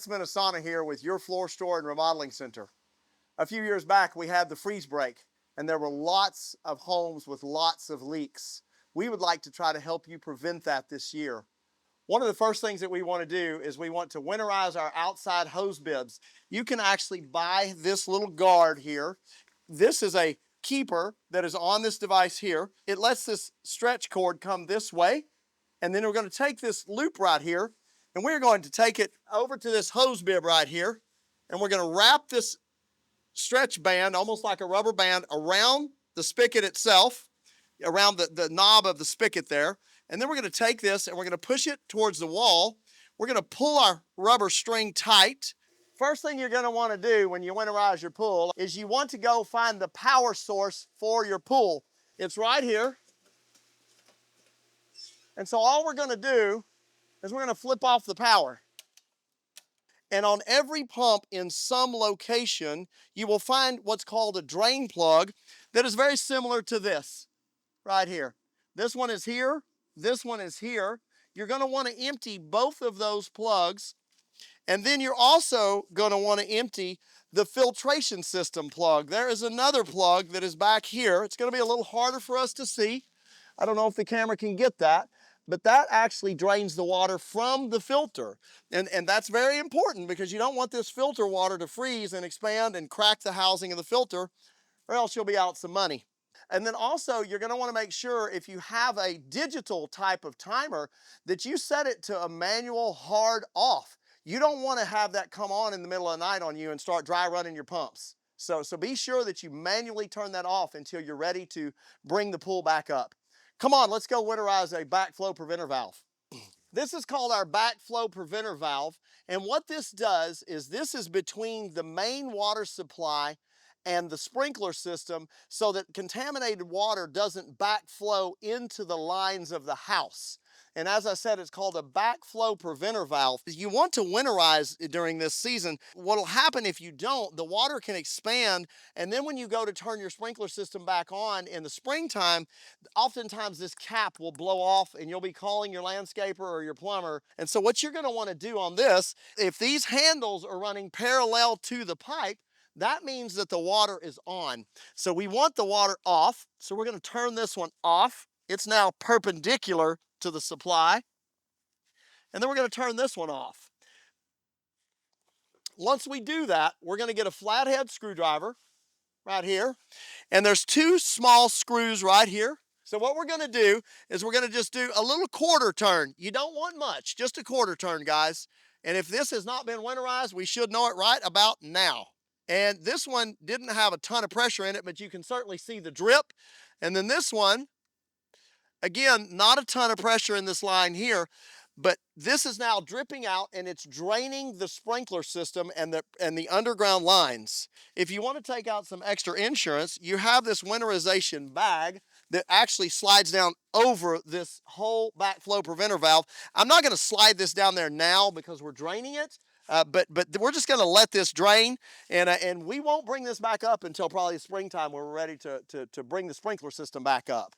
Sauna here with your floor store and remodeling center. A few years back, we had the freeze break, and there were lots of homes with lots of leaks. We would like to try to help you prevent that this year. One of the first things that we want to do is we want to winterize our outside hose bibs. You can actually buy this little guard here. This is a keeper that is on this device here. It lets this stretch cord come this way, and then we're going to take this loop right here, and we're going to take it over to this hose bib right here, and we're going to wrap this stretch band, almost like a rubber band, around the spigot itself, around the knob of the spigot there. And then we're going to take this and we're going to push it towards the wall. We're going to pull our rubber string tight. First thing you're going to want to do when you winterize your pool is you want to go find the power source for your pool. It's right here. And so all we're going to do is we're going to flip off the power. And on every pump in some location, you will find what's called a drain plug that is very similar to this right here. This one is here. This one is here. You're going to want to empty both of those plugs. And then you're also going to want to empty the filtration system plug. There is another plug that is back here. It's going to be a little harder for us to see. I don't know if the camera can get that, but that actually drains the water from the filter. And that's very important because you don't want this filter water to freeze and expand and crack the housing of the filter, or else you'll be out some money. And then also, you're going to want to make sure if you have a digital type of timer that you set it to a manual hard off. You don't want to have that come on in the middle of the night on you and start dry running your pumps. So be sure that you manually turn that off until you're ready to bring the pool back up. Come on, let's go winterize a backflow preventer valve. This is called our backflow preventer valve. And what this does is this is between the main water supply and the sprinkler system so that contaminated water doesn't backflow into the lines of the house. And as I said, it's called a backflow preventer valve. You want to winterize during this season. What'll happen if you don't, the water can expand, and then when you go to turn your sprinkler system back on in the springtime, oftentimes this cap will blow off and you'll be calling your landscaper or your plumber. And so what you're going to want to do on this, if these handles are running parallel to the pipe, that means that the water is on. So we want the water off. So we're going to turn this one off. It's now perpendicular to the supply. And then we're going to turn this one off. Once we do that, we're going to get a flathead screwdriver right here. And there's two small screws right here. So what we're going to do is we're going to just do a little quarter turn. You don't want much, just a quarter turn, guys. And if this has not been winterized, we should know it right about now. And this one didn't have a ton of pressure in it, but you can certainly see the drip. And then this one, again, not a ton of pressure in this line here, but this is now dripping out and it's draining the sprinkler system and the underground lines. If you want to take out some extra insurance, you have this winterization bag that actually slides down over this whole backflow preventer valve. I'm not going to slide this down there now because we're draining it. But we're just going to let this drain, and we won't bring this back up until probably springtime when we're ready to bring the sprinkler system back up.